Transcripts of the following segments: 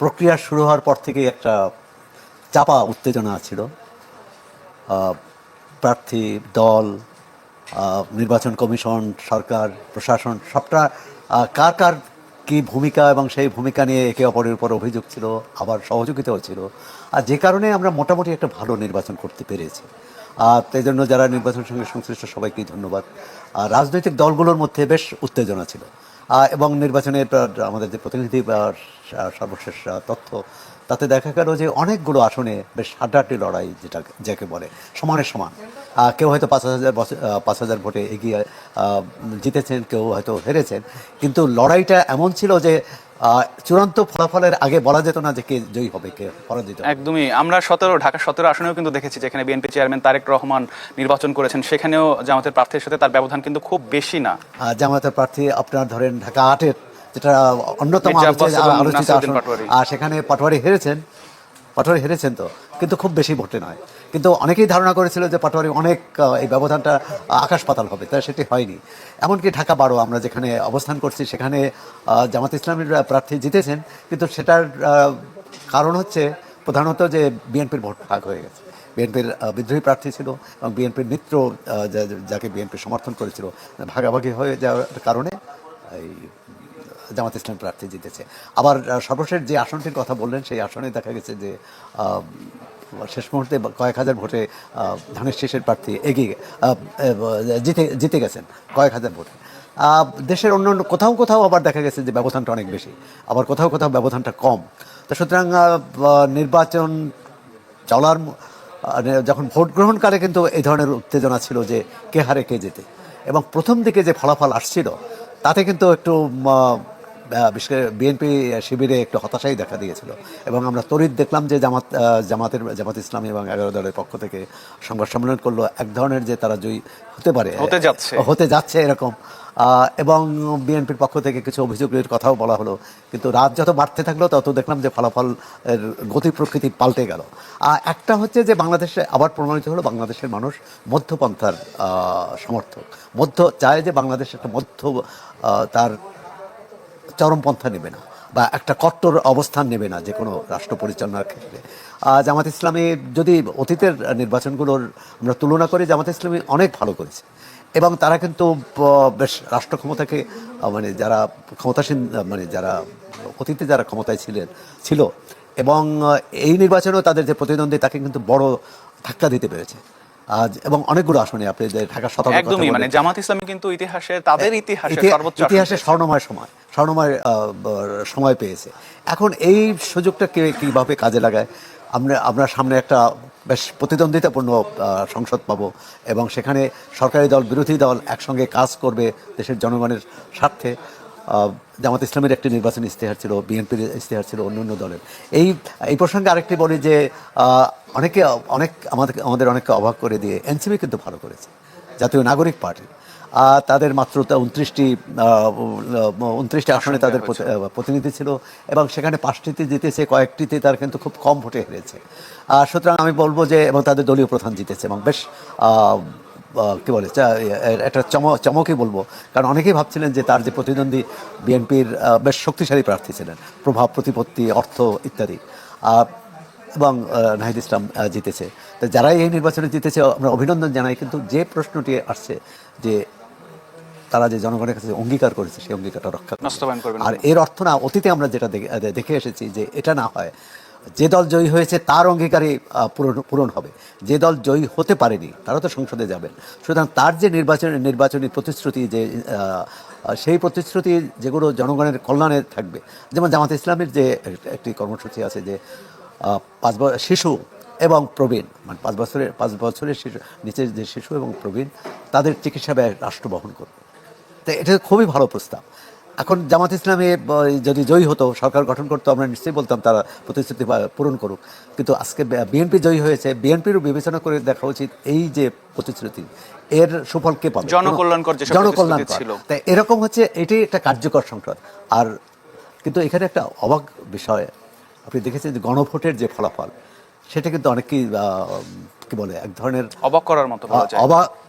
প্রক্রিয়া শুরু হওয়ার পর থেকে একটা চাপা উত্তেজনা ছিল। প্রার্থী, দল, নির্বাচন কমিশন, সরকার, প্রশাসন সবটা কার কার কী ভূমিকা এবং সেই ভূমিকা নিয়ে একে অপরের উপর অভিযোগ ছিল, আবার সহযোগিতাও ছিল। আর যে কারণে আমরা মোটামুটি একটা ভালো নির্বাচন করতে পেরেছি। এই জন্য যারা নির্বাচনের সঙ্গে সংশ্লিষ্ট সবাইকেই ধন্যবাদ। রাজনৈতিক দলগুলোর মধ্যে বেশ উত্তেজনা ছিল এবং নির্বাচনের আমাদের যে প্রতিনিধি সর্বশেষ তথ্য, তাতে দেখা গেল যে অনেকগুলো আসনে বেশ হাড্ডাহাড্ডি লড়াই, যাকে বলে সমানে সমান। কেউ হয়তো 5,000 ভোটে এগিয়ে জিতেছেন, কেউ হয়তো হেরেছেন, কিন্তু লড়াইটা এমন ছিল যে চূড়ান্ত ফলাফলের আগে বলা যেত না যে কে জয়ী হবে, কে পরাজিত। একদমই। আমরা ঢাকা 17 আসনেও কিন্তু দেখেছি যেখানে বিএনপি চেয়ারম্যান তারেক রহমান নির্বাচন করেছেন, সেখানেও জামাতের প্রার্থীর সাথে তার ব্যবধান কিন্তু খুব বেশি না। জামাতের প্রার্থী আপনার ধরেন ঢাকা 8-এর, যেটা অন্যতম আলোচিত আসন, সেখানে পাটোয়ারি হেরেছেন তো, কিন্তু খুব বেশি ভোটে নয়। কিন্তু অনেকেই ধারণা করেছিল যে পাটোয়ারি অনেক এই ব্যবধানটা আকাশ পাতাল হবে, তাই সেটি হয়নি। এমনকি ঢাকা 12 আমরা যেখানে অবস্থান করছি, সেখানে জামাত ইসলামের প্রার্থী জিতেছেন, কিন্তু সেটার কারণ হচ্ছে প্রধানত যে বিএনপির ভোট ভাগ হয়ে গেছে। বিএনপির বিদ্রোহী প্রার্থী ছিল এবং বিএনপির মিত্র যাকে বিএনপি সমর্থন করেছিল, ভাগাভাগি হয়ে যাওয়ার কারণে এই জামাত ইসলাম প্রার্থী জিতেছে। আবার সর্বশেষ যে আসনটির কথা বললেন, সেই আসনে দেখা গেছে যে শেষ মুহূর্তে কয়েক হাজার ভোটে ধানের শীষের প্রার্থী এগিয়ে জিতে গেছেন কয়েক হাজার ভোটে। দেশের অন্য কোথাও আবার দেখা গেছে যে ব্যবধানটা অনেক বেশি, আবার কোথাও ব্যবধানটা কম। তো সুতরাং নির্বাচন চলার যখন ভোট গ্রহণকালে কিন্তু এই ধরনের উত্তেজনা ছিল যে কে হারে কে জেতে, এবং প্রথম দিকে যে ফলাফল আসছিল তাতে কিন্তু একটু বিশেষ করে বিএনপি শিবিরে একটু হতাশাই দেখা দিয়েছিল। এবং আমরা তড়িৎ দেখলাম যে জামাত ইসলামী এবং 11 দলের পক্ষ থেকে সংবাদ সম্মেলন করলো এক ধরনের যে তারা জয়ী হতে যাচ্ছে এরকম, এবং বিএনপির পক্ষ থেকে কিছু অভিযোগের কথাও বলা হলো। কিন্তু রাত যত বাড়তে থাকলো তত দেখলাম যে ফলাফল গতি প্রকৃতি পাল্টে গেল। একটা হচ্ছে যে বাংলাদেশে আবার প্রমাণিত হলো বাংলাদেশের মানুষ মধ্যপন্থার সমর্থক, চায় যে বাংলাদেশ একটা তার চরমপন্থা নেবে না বা একটা কট্টর অবস্থান নেবে না যে কোনো রাষ্ট্র পরিচালনার ক্ষেত্রে। জামাত ইসলামী যদি অতীতের নির্বাচনগুলোর আমরা তুলনা করি, জামাত ইসলামী অনেক ভালো করেছে এবং তারা কিন্তু বেশ রাষ্ট্র ক্ষমতাকে মানে যারা ক্ষমতাসীন, মানে যারা অতীতে যারা ক্ষমতায় ছিল এবং এই নির্বাচনেও তাদের যে প্রতিদ্বন্দ্বী তাকে কিন্তু বড় ধাক্কা দিতে পেরেছে। এবং অনেকগুলো আসনে আপনি ঢাকা 17 একদমই, মানে জামাত ইসলামী কিন্তু তাদের ইতিহাসে স্বর্ণময় সময় পেয়েছে। এখন এই সুযোগটা কিভাবে কাজে লাগায়, আমরা সামনে একটা বেশ প্রতিদ্বন্দ্বিতাপূর্ণ সংসদ পাবো এবং সেখানে সরকারি দল বিরোধী দল একসঙ্গে কাজ করবে দেশের জনগণের স্বার্থে। জামাত ইসলামের একটি নির্বাচনী ইশতেহার ছিল, বিএনপির ইশতেহার ছিল, অন্য দলের। এই প্রসঙ্গে আরেকটি বলি যে আমাদের অনেককে অবাক করে দিয়ে এনসিপি কিন্তু ভালো করেছে, জাতীয় নাগরিক পার্টি। তাদের মাত্র 29টি আসনে তাদের প্রতিনিধি ছিল এবং সেখানে 5টিতে জিতেছে, কয়েকটিতে তার কিন্তু খুব কম ভোটে হেরেছে। সুতরাং আমি বলবো যে, এবং তাদের দলীয় প্রধান জিতেছে এবং বেশ কী বলে একটা চমকই বলবো, কারণ অনেকেই ভাবছিলেন যে তার যে প্রতিদ্বন্দ্বী বিএনপির বেশ শক্তিশালী প্রার্থী ছিলেন, প্রভাব প্রতিপত্তি অর্থ ইত্যাদি, এবং নাহিদ ইসলাম জিতেছে। তো যারাই এই নির্বাচনে জিতেছে আমরা অভিনন্দন জানাই। কিন্তু যে প্রশ্নটি আসছে যে তারা যে জনগণের কাছে অঙ্গীকার করেছে সেই অঙ্গীকারটা রক্ষা করবে, আর এর অর্থ না অতীতে আমরা যেটা দেখে এসেছি যে এটা না হয়, যে দল জয়ী হয়েছে তার অঙ্গীকারই পূরণ হবে, যে দল জয়ী হতে পারেনি তারা তো সংসদে যাবেন। সুতরাং তার যে নির্বাচনী প্রতিশ্রুতি, যে সেই প্রতিশ্রুতি যেগুলো জনগণের কল্যাণে থাকবে, যেমন জামাত ইসলামের যে একটি কর্মসূচি আছে যে 5 শিশু এবং প্রবীণ, মানে 5 বছরের শিশু নিচের যে শিশু এবং প্রবীণ তাদের চিকিৎসা ব্যয় রাষ্ট্র বহন করবে। তো এটা খুবই ভালো প্রস্তাব। এখন জামাত ইসলামী যদি জয়ী হতো, সরকার গঠন করতো, আমরা নিশ্চয়ই বলতাম তারা প্রতিশ্রুতি পূরণ করুক। কিন্তু আজকে বিএনপি জয়ী হয়েছে, বিএনপিরও বিবেচনা করে দেখা উচিত এই যে প্রতিশ্রুতি এর সুফল কে পাবে, জনকল্যাণকর। তাই এরকম হচ্ছে, এটি একটা কার্যকর সংসদ। আর কিন্তু এখানে একটা অবাক বিষয় আপনি দেখেছেন যে গণভোটের যে ফলাফল, সেটা কিন্তু অনেকেই কি বলে এক ধরনের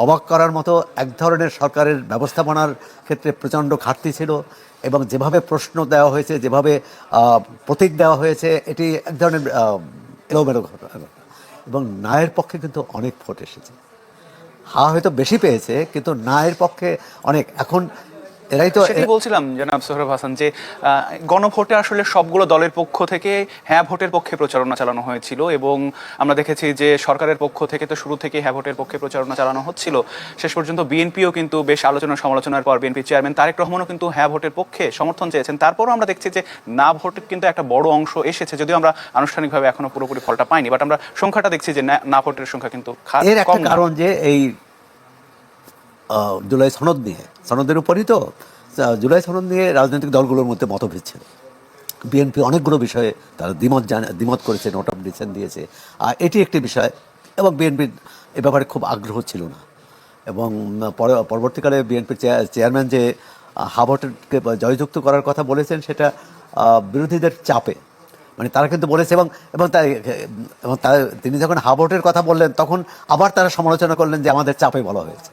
অবাক করার মতো এক ধরনের সরকারের ব্যবস্থাপনার ক্ষেত্রে প্রচণ্ড ঘাটতি ছিল এবং যেভাবে প্রশ্ন দেওয়া হয়েছে, যেভাবে প্রতীক দেওয়া হয়েছে, এটি এক ধরনের এলোমেলো ঘটনা। এবং নায়ের পক্ষে কিন্তু অনেক ভোট এসেছে। হয়তো বেশি পেয়েছে, কিন্তু নায়ের পক্ষে অনেক। এখন এরাই তো সেটাই বলছিলাম জনাব সোহরাব হাসান যে গণভোটে আসলে সবগুলো দলের পক্ষ থেকে হ্যাঁ ভোটের পক্ষে প্রচারণা চালানো হয়েছিল, এবং আমরা দেখেছি যে সরকারের পক্ষ থেকে তো শুরু থেকে হ্যাঁ ভোটের পক্ষে প্রচারণা চালানো হচ্ছিল। শেষ পর্যন্ত বিএনপিও কিন্তু বেশ আলোচনা সমালোচনার পর বিএনপি চেয়ারম্যান তারেক রহমানও কিন্তু হ্যাঁ ভোটের পক্ষে সমর্থন চেয়েছেন। তারপরও আমরা দেখছি যে না ভোটের কিন্তু একটা বড় অংশ এসেছে, যদিও আমরা আনুষ্ঠানিকভাবে এখনো পুরোপুরি ফলটা পাইনি, বাট আমরা সংখ্যাটা দেখছি যে না ভোটের সংখ্যা কিন্তু এর একটা কারণ যে এই জুলাই সনদ নিয়ে, সনদের উপরই তো, জুলাই সনদ নিয়ে রাজনৈতিক দলগুলোর মধ্যে মতভেদ ছিল। বিএনপি অনেকগুলো বিষয়ে তারা দ্বিমত করেছে, নোট অফ ডিসেন্ট দিয়েছে, আর এটি একটি বিষয়। এবং বিএনপির এ ব্যাপারে খুব আগ্রহ ছিল না। এবং পরবর্তীকালে বিএনপির চেয়ারম্যান যে হাবটকে জয়যুক্ত করার কথা বলেছেন, সেটা বিরোধীদের চাপে, মানে তারা কিন্তু বলেছে। এবং তিনি যখন হাবটের কথা বললেন, তখন আবার তারা সমালোচনা করলেন যে আমাদের চাপে বলা হয়েছে।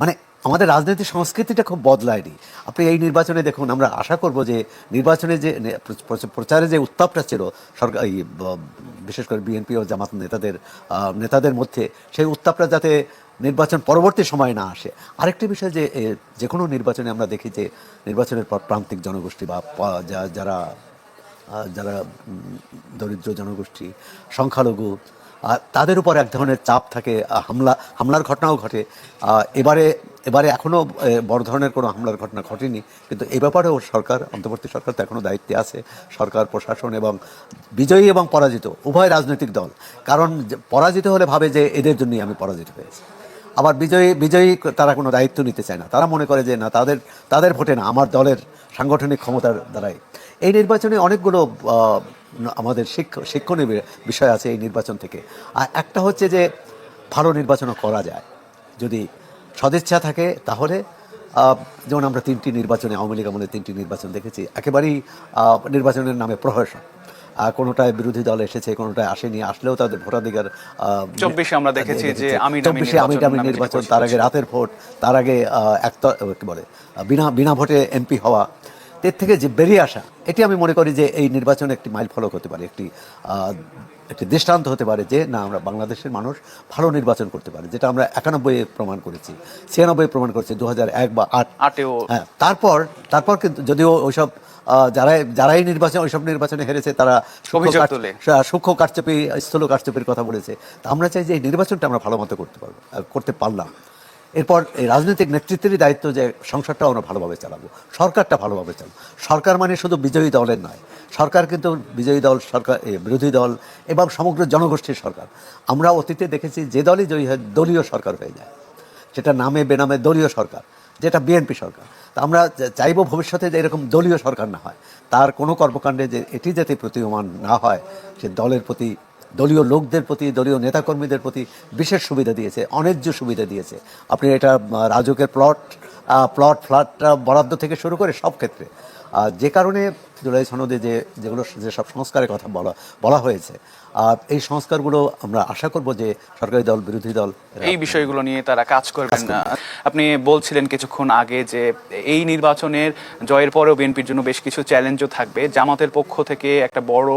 মানে আমাদের রাজনৈতিক সংস্কৃতিটা খুব বদলায়নি। আপনি এই নির্বাচনে দেখুন, আমরা আশা করব যে নির্বাচনে যে প্রচারে যে উত্তাপটা ছিল সরকার, বিশেষ করে বিএনপি ও জামাত নেতাদের মধ্যে, সেই উত্তাপটা যাতে নির্বাচন পরবর্তী সময় না আসে। আরেকটি বিষয় যে কোনো নির্বাচনে আমরা দেখি যে নির্বাচনের পর প্রান্তিক জনগোষ্ঠী বা যারা দরিদ্র জনগোষ্ঠী, সংখ্যালঘু, তাদের উপর এক ধরনের চাপ থাকে, হামলার ঘটনাও ঘটে। এবারে এখনও বড় ধরনের কোনো হামলার ঘটনা ঘটেনি, কিন্তু এ ব্যাপারেও অন্তর্বর্তী সরকার তো এখনও দায়িত্বে আছে, সরকার প্রশাসন এবং বিজয়ী এবং পরাজিত উভয় রাজনৈতিক দল। কারণ পরাজিত হলে ভাবে যে এদের জন্যই আমি পরাজিত হয়েছি, আবার বিজয়ী তারা কোনো দায়িত্ব নিতে চায় না। তারা মনে করে যে না, তাদের ভোটে না, আমার দলের সাংগঠনিক ক্ষমতার দ্বারাই। এই নির্বাচনে অনেকগুলো আমাদের শিক্ষণীয় বিষয় আছে এই নির্বাচন থেকে। আর একটা হচ্ছে যে ভালো নির্বাচনও করা যায় যদি সদিচ্ছা থাকে। তাহলে যেমন আমরা 3টি নির্বাচনে, আওয়ামী লীগ আমলে 3টি নির্বাচন দেখেছি, একেবারেই নির্বাচনের নামে প্রহসন। কোনোটায় বিরোধী দল এসেছে, কোনোটায় আসেনি, আসলেও তাদের ভোটাধিকার। 24 আমরা দেখেছি যে 24 আমিটামি নির্বাচন, তার আগে রাতের ভোট, তার আগে কি বলে বিনা ভোটে এমপি হওয়া। এর থেকে যে বেরিয়ে আসা, এটি আমি মনে করি যে এই নির্বাচনে একটি মাইল ফলক হতে পারে, একটি দৃষ্টান্ত হতে পারে যে না, আমরা বাংলাদেশের মানুষ ভালো নির্বাচন করতে পারে, যেটা আমরা 91-এ প্রমাণ করেছি, 96-এ প্রমাণ করেছি, 2001 বা 8-এও। হ্যাঁ, তারপর কিন্তু যদিও ওইসব যারাই ওইসব নির্বাচনে হেরেছে, তারা সূক্ষ্ম কারচুপি, স্থূল কারচুপির কথা বলেছে। আমরা চাই যে এই নির্বাচনটা আমরা ভালো মতো করতে পারলাম। এরপর এই রাজনৈতিক নেতৃত্বেরই দায়িত্ব যে সংসদটাও আমরা ভালোভাবে চালাবো, সরকারটা ভালোভাবে চালাবো। সরকার মানে শুধু বিজয়ী দলের নয়, সরকার কিন্তু বিজয়ী দল, সরকার, বিরোধী দল এবং সমগ্র জনগোষ্ঠীর সরকার। আমরা অতীতে দেখেছি যে দলই জয়ী হয় দলীয় সরকার হয়ে যায়, সেটা নামে বেনামে দলীয় সরকার, যেটা বিএনপি সরকার। তা আমরা চাইবো ভবিষ্যতে যে এরকম দলীয় সরকার না হয়, তার কোনো কর্মকাণ্ডে যে এটি যাতে প্রতীয়মান না হয়। সে দলের প্রতি, দলীয় লোকদের প্রতি, দলীয় নেতাকর্মীদের প্রতি বিশেষ সুবিধা দিয়েছে, অন্যায্য সুবিধা দিয়েছে। আপনি এটা রাজুকের প্লট ফ্ল্যাট বরাদ্দ থেকে শুরু করে সব ক্ষেত্রে, যে কারণে জুলাই সনদে যেসব সংস্কারের কথা বলা হয়েছে, এই সংস্কারগুলো আমরা আশা করব যে সরকারি দল, বিরোধী দল এই বিষয়গুলো নিয়ে তারা কাজ করবেন না। আপনি বলছিলেন কিছুক্ষণ আগে যে এই নির্বাচনের জয়ের পরেও বিএনপির জন্য বেশ কিছু চ্যালেঞ্জও থাকবে। জামাতের পক্ষ থেকে একটা বড়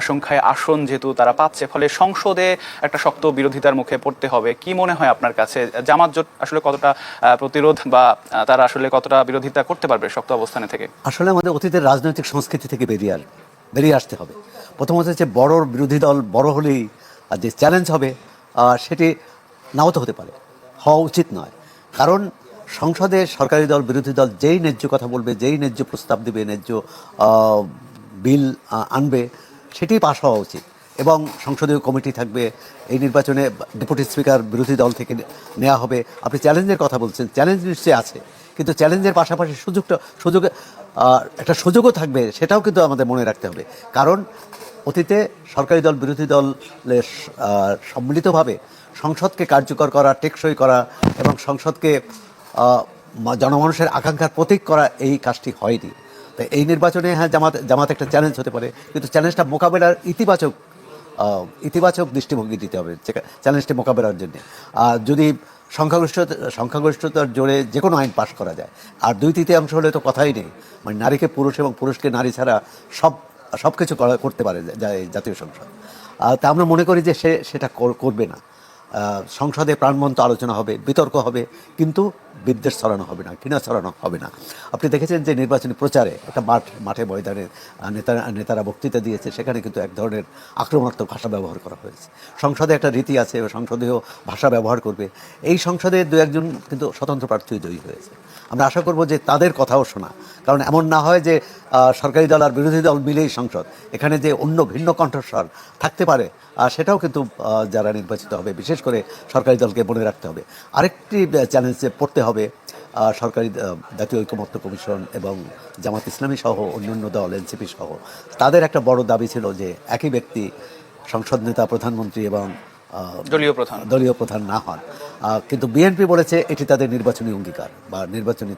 সংখ্যায় আসন যেহেতু তারা পাচ্ছে, ফলে সংসদে একটা শক্ত বিরোধিতার মুখে পড়তে হবে। কি মনে হয় আপনার কাছে, জামাত জোট আসলে কতটা প্রতিরোধ বা তারা আসলে কতটা বিরোধিতা করতে পারবে শক্ত অবস্থানে থেকে? আসলে আমাদের অতীতের রাজনৈতিক সংস্কৃতি থেকে বেরিয়ে আসতে হবে। প্রথমত হচ্ছে বড় বিরোধী দল বড় হলেই যে চ্যালেঞ্জ হবে, সেটি নাও তো হতে পারে, হওয়া উচিত নয়। কারণ সংসদে সরকারি দল, বিরোধী দল যেই ন্যায্য কথা বলবে, যেই ন্যায্য প্রস্তাব দেবে, ন্যায্য বিল আনবে, সেটি পাশ হওয়া উচিত। এবং সংসদীয় কমিটি থাকবে। এই নির্বাচনে ডেপুটি স্পিকার বিরোধী দল থেকে নেওয়া হবে। আপনি চ্যালেঞ্জের কথা বলছেন, চ্যালেঞ্জ নিশ্চয়ই আছে, কিন্তু চ্যালেঞ্জের পাশাপাশি একটা সুযোগও থাকবে, সেটাও কিন্তু আমাদের মনে রাখতে হবে। কারণ অতীতে সরকারি দল, বিরোধী দলের সম্মিলিতভাবে সংসদকে কার্যকর করা, টেকসই করা এবং সংসদকে জনমানুষের আকাঙ্ক্ষার প্রতীক করা, এই কাজটি হয়নি। তাই এই নির্বাচনে হ্যাঁ, জামাত একটা চ্যালেঞ্জ হতে পারে, কিন্তু চ্যালেঞ্জটা মোকাবেলার ইতিবাচক দৃষ্টিভঙ্গি দিতে হবে চ্যালেঞ্জটি মোকাবেলার জন্য। যদি সংখ্যাগরিষ্ঠতার জোরে যে কোনো আইন পাশ করা যায়, আর 2/3 হলে তো কথাই নেই। মানে নারীকে পুরুষ এবং পুরুষকে নারী ছাড়া সব কিছু করতে পারে জাতীয় সংসদ। তা আমরা মনে করি যে সেটা করবে না। সংসদে প্রাণবন্ত আলোচনা হবে, বিতর্ক হবে, কিন্তু বিদ্বেষ ছড়ানো হবে না, ঘৃণা ছড়ানো হবে না। আপনি দেখেছেন যে নির্বাচনী প্রচারে একটা মাঠে ময়দানে নেতারা বক্তৃতা দিয়েছে, সেখানে কিন্তু এক ধরনের আক্রমণাত্মক ভাষা ব্যবহার করা হয়েছে। সংসদে একটা রীতি আছে, সংসদেও ভাষা ব্যবহার করবে। এই সংসদে 2-1 কিন্তু স্বতন্ত্র প্রার্থী জয়ী হয়েছে। আমরা আশা করব যে তাদের কথাও শোনা, কারণ এমন না হয় যে সরকারি দল আর বিরোধী দল মিলেই সংসদ, এখানে যে অন্য ভিন্ন কণ্ঠস্বর থাকতে পারে সেটাও কিন্তু যারা নির্বাচিত হবে, বিশেষ করে সরকারি দলকে মনে রাখতে হবে। আরেকটি চ্যালেঞ্জে পড়তে হবে সরকারি জাতীয় ঐকমত্য কমিশন এবং জামাত ইসলামী সহ অন্যান্য দল, এনসিপি সহ, তাদের একটা বড় দাবি ছিল যে একই ব্যক্তি সংসদ নেতা, প্রধানমন্ত্রী এবং দলীয় প্রধান না হন। কিন্তু বিএনপি বলেছে এটি তাদের নির্বাচনী অঙ্গীকার বা নির্বাচনী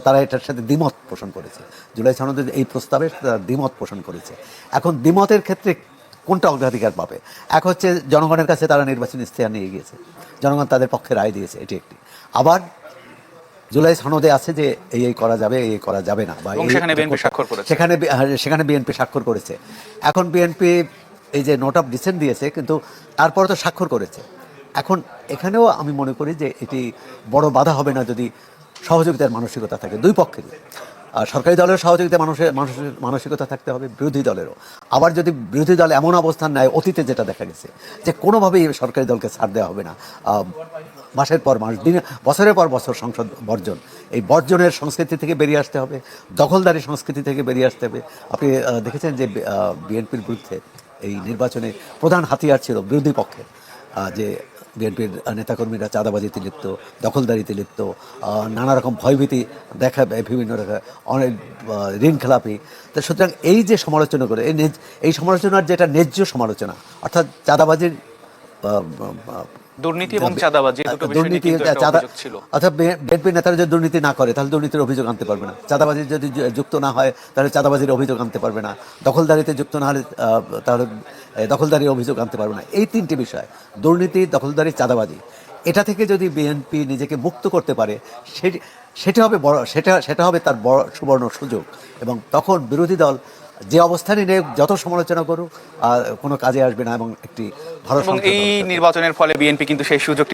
তারা এটার সাথে দ্বিমত পোষণ করেছে। জুলাই সনদের এই প্রস্তাবে তারা দ্বিমত পোষণ করেছে। এখন দ্বিমতের ক্ষেত্রে কোনটা অগ্রাধিকার পাবে? এক হচ্ছে জনগণের কাছে তারা নির্বাচনী ইশতেহার নিয়ে গিয়েছে, জনগণ তাদের পক্ষে রায় দিয়েছে, এটি একটি। আবার জুলাই সনদে আছে যে এই করা যাবে, এই করা যাবে না, বা সেখানে বিএনপি স্বাক্ষর করেছে। এখন বিএনপি এই যে নোট অফ ডিসেন্ট দিয়েছে, কিন্তু তারপরে তো স্বাক্ষর করেছে। এখন এখানেও আমি মনে করি যে এটি বড় বাধা হবে না যদি সহযোগিতার মানসিকতা থাকে দুই পক্ষেরই। সরকারি দলের সহযোগিতা মানসিকতা থাকতে হবে, বিরোধী দলেরও। আবার যদি বিরোধী দল এমন অবস্থান নেয়, অতীতে যেটা দেখা গেছে যে কোনোভাবেই সরকারি দলকে ছাড় দেওয়া হবে না, মাসের পর মাস, বছরের পর বছর সংসদ বর্জন, এই বর্জনের সংস্কৃতি থেকে বেরিয়ে আসতে হবে, দখলদারি সংস্কৃতি থেকে বেরিয়ে আসতে হবে। আপনি দেখেছেন যে বিএনপির বিরুদ্ধে এই নির্বাচনে প্রধান হাতিয়ার ছিল বিরোধী পক্ষে, যে বিএনপির নেতাকর্মীরা চাঁদাবাজিতে লিপ্ত, দখলদারিতে লিপ্ত, নানা রকম ভয়ভীতি বিভিন্ন রকম অনেক ঋণ খেলাপি। তো সুতরাং এই যে সমালোচনা করে, এই সমালোচনার যেটা ন্যায্য সমালোচনা, অর্থাৎ চাঁদাবাজির দুর্নীতি এবং চাঁদাবাজি অর্থাৎ বিএনপি নেতারা যদি দুর্নীতি না করে তাহলে দুর্নীতির অভিযোগ আনতে পারবে না, চাঁদাবাজি যদি যুক্ত না হয় তাহলে চাঁদাবাজির অভিযোগ আনতে পারবে না, দখলদারিতে যুক্ত না হলে তাহলে দখলদারির অভিযোগ আনতে পারবে না। এই তিনটি বিষয়, দুর্নীতি, দখলদারি, চাঁদাবাজি, এটা থেকে যদি বিএনপি নিজেকে মুক্ত করতে পারে, সেটা হবে তার বড় সুবর্ণ সুযোগ। এবং তখন বিরোধী দল যে অবস্থানই নেই, যত সমালোচনা করুক, কোনো কাজে আসবে না। এবং একটি ভালো, এই নির্বাচনের ফলে বিএনপি কিন্তু সেই সুযোগ